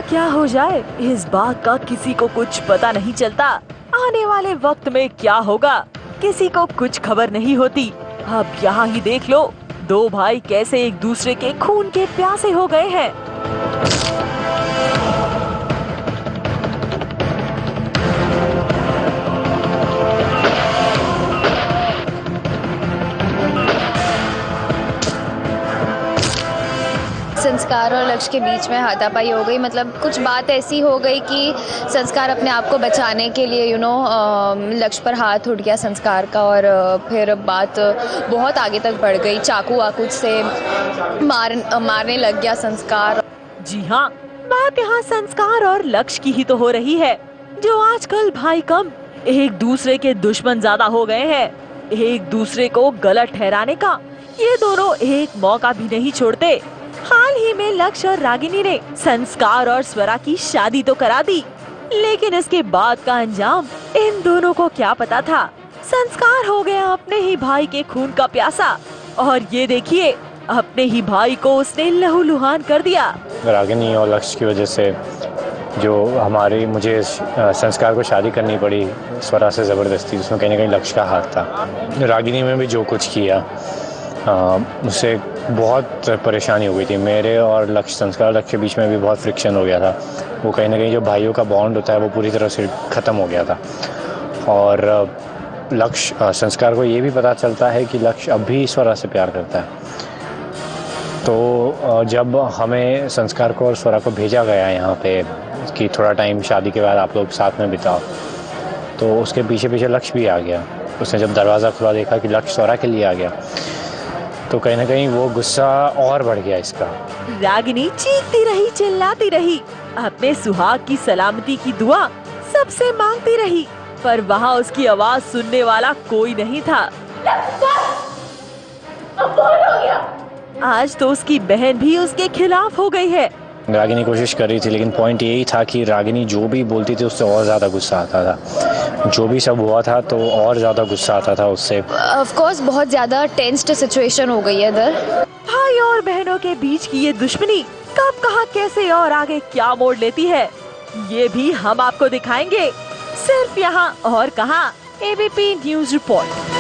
क्या हो जाए इस बात का किसी को कुछ पता नहीं चलता। आने वाले वक्त में क्या होगा किसी को कुछ खबर नहीं होती। अब यहाँ ही देख लो, दो भाई कैसे एक दूसरे के खून के प्यासे हो गए हैं। संस्कार और लक्ष्य के बीच में हाथापाई हो गई। मतलब कुछ बात ऐसी हो गई कि संस्कार अपने आप को बचाने के लिए लक्ष्य पर हाथ उठ गया संस्कार का, और फिर बात बहुत आगे तक बढ़ गई। चाकू वाकू से मारने लग गया संस्कार। जी हाँ, बात यहाँ संस्कार और लक्ष्य की ही तो हो रही है, जो आजकल भाई कम एक दूसरे के दुश्मन ज्यादा हो गए हैं। एक दूसरे को गलत ठहराने का ये दोनों एक मौका भी नहीं छोड़ते। हाल ही में लक्ष्य और रागिनी ने संस्कार और स्वरा की शादी तो करा दी, लेकिन इसके बाद का अंजाम इन दोनों को क्या पता था। संस्कार हो गया अपने ही भाई के खून का प्यासा, और ये देखिए अपने ही भाई को उसने लहूलुहान कर दिया। रागिनी और लक्ष्य की वजह से जो मुझे संस्कार को शादी करनी पड़ी स्वरा से ज़बरदस्ती, उसमें कहीं ना कहीं लक्ष्य का हाथ था। रागिनी में भी जो कुछ किया उससे बहुत परेशानी हो गई थी। मेरे और लक्ष्य संस्कार लक्ष्य के बीच में भी बहुत फ्रिक्शन हो गया था। वो कहीं ना कहीं जो भाइयों का बॉन्ड होता है वो पूरी तरह से ख़त्म हो गया था। और लक्ष्य संस्कार को ये भी पता चलता है कि लक्ष्य अब भी स्वरा से प्यार करता है। तो जब हमें संस्कार को और स्वरा को भेजा गया यहाँ पे कि थोड़ा टाइम शादी के बाद आप लोग साथ में बिताओ, तो उसके पीछे पीछे लक्ष्य भी आ गया। उसने जब दरवाज़ा खुला देखा कि लक्ष्य स्वरा के लिए आ गया, तो कहीं ना कहीं वो गुस्सा और बढ़ गया इसका। रागिनी चीखती रही, चिल्लाती रही, अपने सुहाग की सलामती की दुआ सबसे मांगती रही, पर वहाँ उसकी आवाज सुनने वाला कोई नहीं था। आज तो उसकी बहन भी उसके खिलाफ हो गई है। रागिनी कोशिश कर रही थी, लेकिन पॉइंट यही था कि रागिनी जो भी बोलती थी उससे और ज़्यादा गुस्सा आता था। जो भी सब हुआ था तो और ज़्यादा गुस्सा आता था उससे। ऑफ कोर्स बहुत ज़्यादा टेंस्ड सिचुएशन हो गई है इधर। भाई और बहनों के बीच की ये दुश्मनी कब कहाँ कैसे और आगे क्या मोड़ लेती है, ये भी हम आपको दिखाएंगे सिर्फ यहाँ और कहाँ। ABP news report.